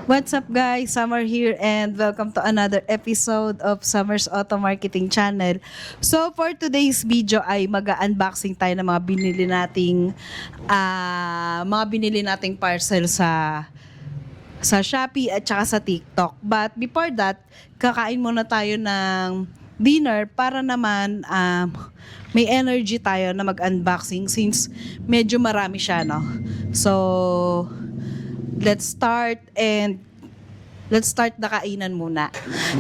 What's up guys? Summer here and welcome to another episode of Summer's Auto Marketing Channel. So for today's video ay mag-unboxing tayo ng mga binili nating parcel sa Shopee at saka sa TikTok. But before that, kakain muna tayo ng dinner para naman may energy tayo na mag-unboxing since medyo marami siya, no? So let's start na kainan muna.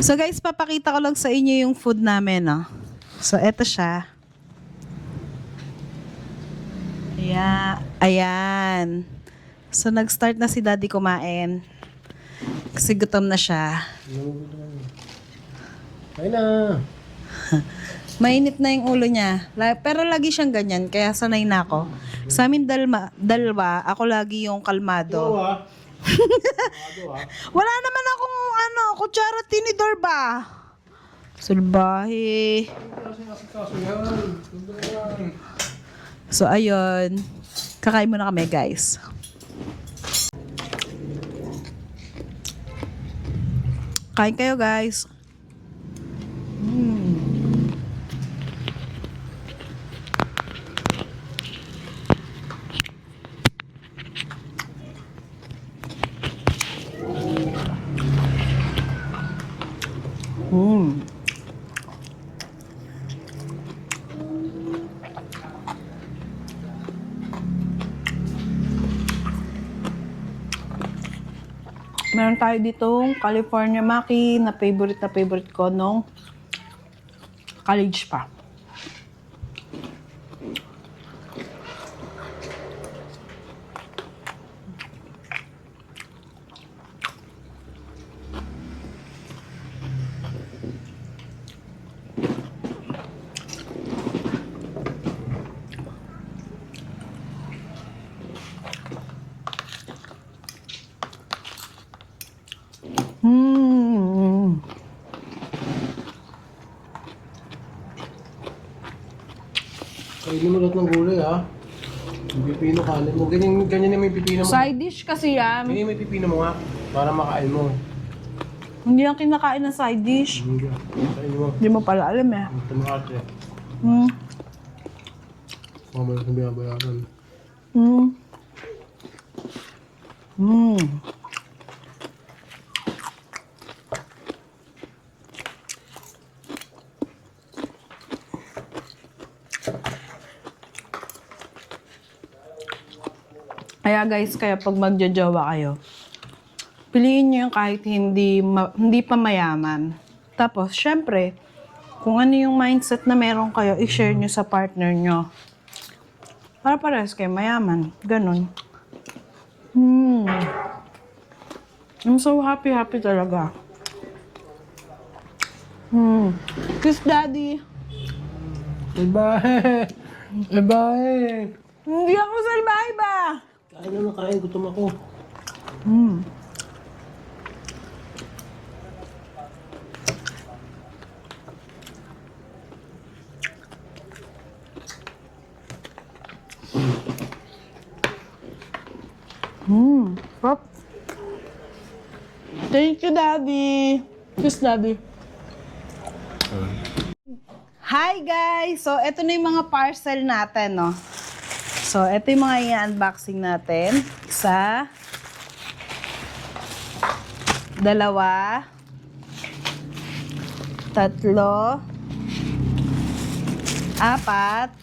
So guys, papakita ko lang sa inyo yung food namin, no? So eto siya. Ayan. So nag-start na si Daddy kumain. Kasi gutom na siya. Ay na. Mainit na yung ulo niya. Pero lagi siyang ganyan, kaya sanay na ako. Sa amin dalawa, ako lagi yung kalmado. Wala naman akong kutsara tinidor ba? Sulbahe. So ayun, kakain muna kami guys. Kain kayo guys. Meron tayo ditong California Maki na favorite ko nung college pa. Kainin mo lahat ng gulay ha. Yung pipino kanin mo. Ganyan yung may pipino mo. Side dish kasi yan. Ganyan may pipino mo nga. Para makain mo. Hindi yan kinakain ng side dish. Hindi. Kainin mo. Hindi mo pala alam eh. Tumakas eh. Hmm. Mamaya kang binabayaran. Hmm. Hmm. Kaya guys, pag magjojowa kayo, piliin nyo yung kahit hindi pa mayaman. Tapos, syempre, kung ano yung mindset na meron kayo, i-share nyo sa partner nyo. Para parehas kayo mayaman. Ganon. I'm so happy talaga. Kiss Daddy. Bye-bye! Bye-bye! Hindi ako salbahe ba? Kain na kain. Gutom ako. Pop. Thank you, Daddy. Kiss Daddy. Hi, guys! So, eto na yung mga parcel natin, no? So, eto yung mga i-unboxing natin. Isa. Dalawa. Tatlo. Apat.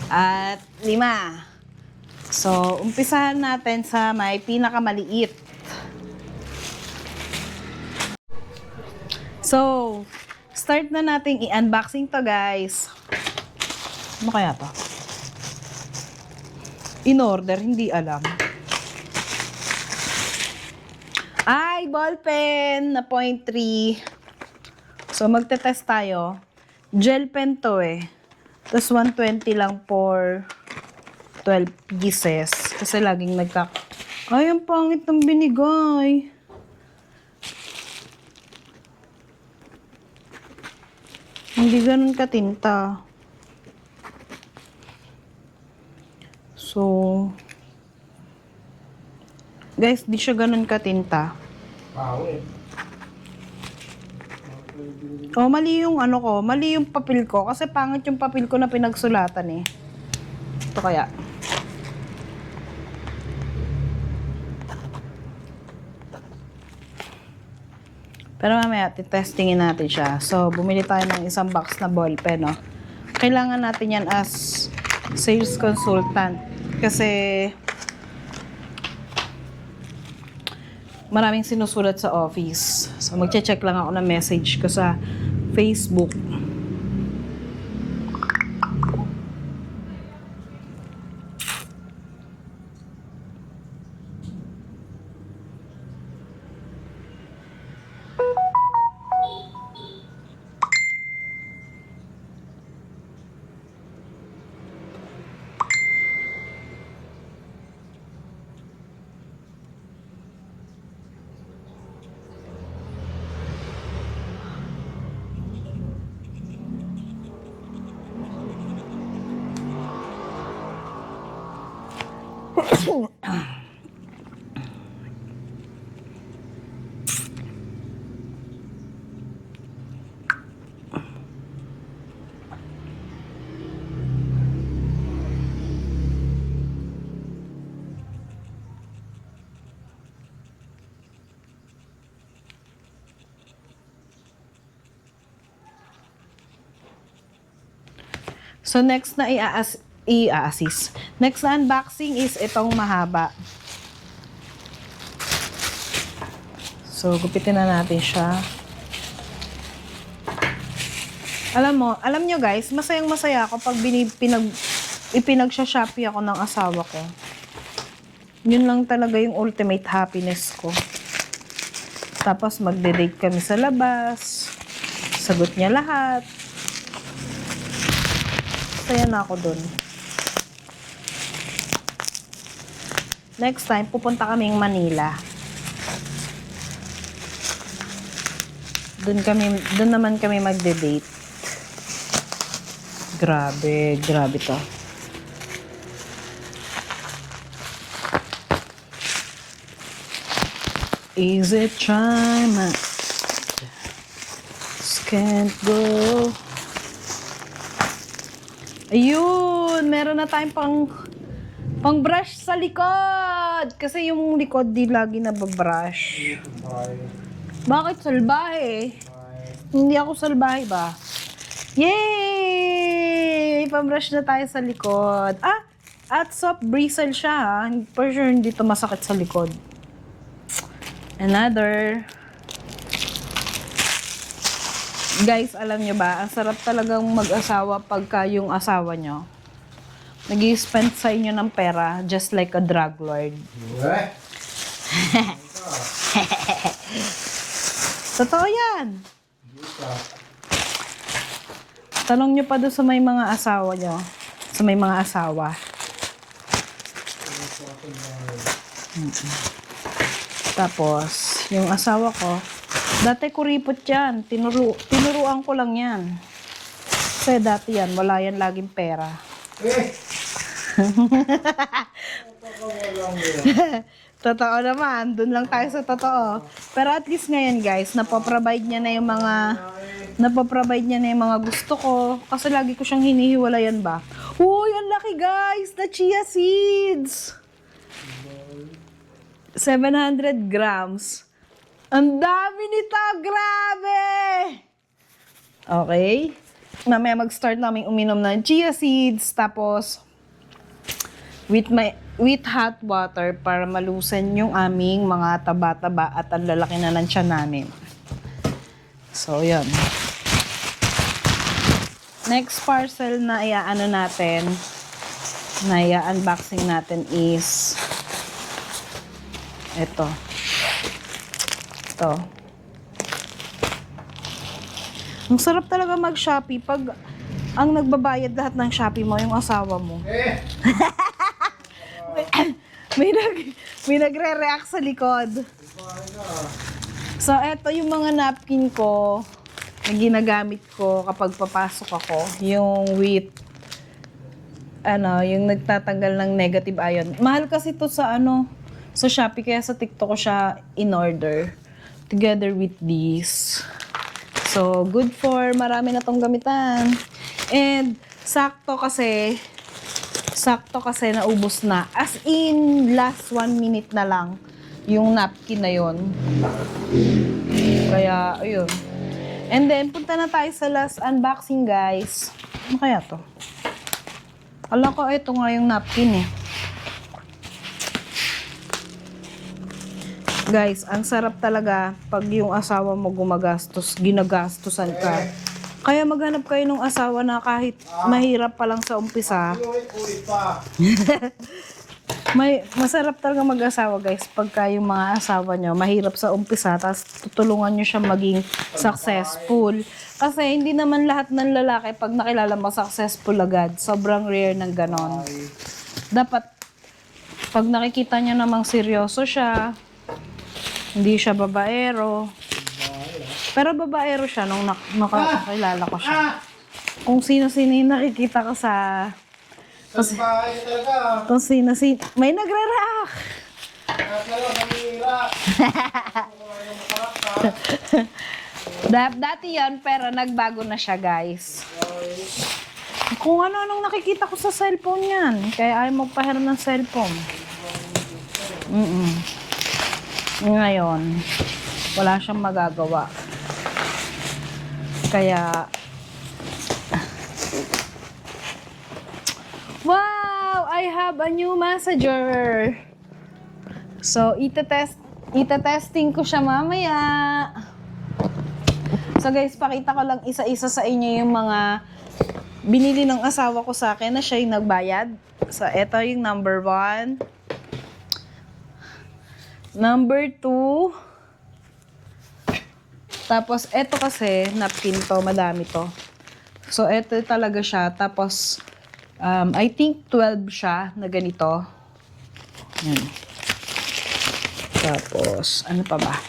At 5. So, umpisahan natin sa may pinakamaliit. So, start na nating i-unboxing to, guys. Ano kaya to? In order, hindi alam. Ay, ballpen na 0.3. So, magte-test tayo. Gel pen to eh. Tapos 120 lang for 12 pieces. Kasi laging Ay, ang pangit ng binigay. Hindi ganun katinta. So, Guys, di siya ganun katinta. Oh, mali yung ano ko, mali yung papel ko. Kasi pangit yung papel ko na pinagsulatan eh. Ito kaya. Pero mamaya, titestingin natin siya. So, bumili tayo ng isang box na ballpen, no? Kailangan natin yan as sales consultant. Kasi, maraming sinusulat sa office. So, magche-check lang ako ng message ko sa Facebook. So, next na i-assist. Next na unboxing is itong mahaba. So, gupitin na natin siya. Alam nyo guys, masayang masaya ako pag ipinagsha-shopee ako ng asawa ko. Yun lang talaga yung ultimate happiness ko. Tapos magde-date kami sa labas. Sagot niya lahat. Saya na ako dun. Next time, pupunta kaming Manila. Dun naman kami magde-date. Grabe to. Is it time? Can't go. Ayun, meron na tayong pang brush sa likod. Kasi yung likod di lagi nababrush. Bakit salbahe? Hindi ako salbahe ba? Yay! Pang-brush na tayo sa likod. At soft bristle siya ha. For sure hindi to masakit sa likod. Another. Guys, alam nyo ba, ang sarap talagang mag-asawa pagka yung asawa nyo nag-i-spend sa inyo ng pera just like a drug lord. Totoo yan. Tanong nyo pa doon sa may mga asawa nyo. Sa may mga asawa. Tapos, yung asawa ko, dati kuripot yan. Tinuruan ko lang yan. Kasi dati yan, wala yan laging pera. Totoo naman, dun lang tayo sa totoo. Pero at least ngayon guys, napoprovide niya na yung mga gusto ko. Kasi lagi ko siyang hinihiwalayan ba. Uy, ang laki guys, na chia seeds. 700 grams. Ang dami nito, grabe! Okay. Mamaya mag-start namin uminom ng chia seeds. Tapos, with hot water para malusan yung aming mga taba-taba at ang lalaki na ng tiyan namin. So, yun. Next parcel na unboxing natin is ito. Ang sarap talaga mag-Shopee pag ang nagbabayad lahat ng Shopee mo, yung asawa mo. may nagre-react sa likod. So, eto yung mga napkin ko na ginagamit ko kapag papasok ako. Yung yung nagtatanggal ng negative ion. Mahal kasi to sa sa Shopee, kaya sa TikTok ko siya in-order. Together with this. So, good for marami na tong gamitan. And, sakto kasi naubos na. As in, last 1 minute na lang yung napkin na yon. Kaya, ayun. And then, punta na tayo sa last unboxing, guys. Ano kaya to? Alam ko, ito nga yung napkin eh. Guys, ang sarap talaga pag yung asawa mo gumagastos, ginagastusan ka. Kaya maghanap kayo ng asawa na kahit mahirap pa lang sa umpisa. Masarap talaga mag-asawa, guys, pagka yung mga asawa nyo mahirap sa umpisa, tapos tutulungan nyo siya maging successful. Kasi hindi naman lahat ng lalaki pag nakilala mo successful agad. Sobrang rare ng ganon. Dapat pag nakikita nyo namang seryoso siya, hindi siya babaero. Pero babaero siya nung nakakilala ko siya. Kung sino-sino yung nakikita ko sa... Kasi, kung sino-sino... May nagre-react! Dati yan, pero nagbago na siya, guys. Kung ano-anong nakikita ko sa cellphone yan. Kaya ayaw magpahiram ng cellphone. Ngayon, wala siyang magagawa. Kaya, wow! I have a new massager. So, itetesting ko siya mamaya. So guys, pakita ko lang isa-isa sa inyo yung mga binili ng asawa ko sa akin na siya yung nagbayad. So, ito yung number 1. Number 2. Tapos, eto kasi, napkin to, madami to. So, eto talaga siya. Tapos, I think 12 siya na ganito. Yan. Tapos, ano pa ba?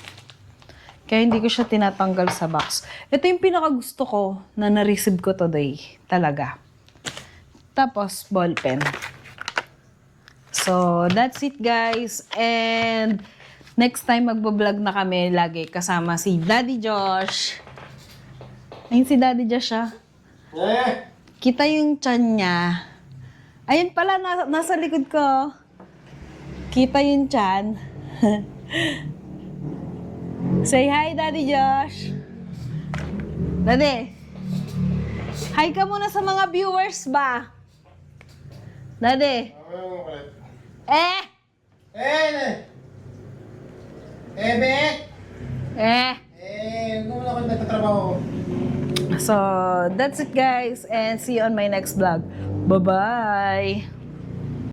Kaya hindi ko siya tinatanggal sa box. Ito yung pinakagusto ko na na-receive ko today. Talaga. Tapos, ball pen. So, that's it, guys. And, next time magbablog na kami lagi kasama si Daddy Josh. Ayun si Daddy Josh, ah. Kita yung tiyan niya. Ayun pala, nasa likod ko. Kita yung tiyan. Say hi, Daddy Josh. Daddy. Hi ka muna sa mga viewers ba? Daddy. Kung ako nagtatrabaho. So, that's it, guys. And see you on my next vlog. Bye-bye.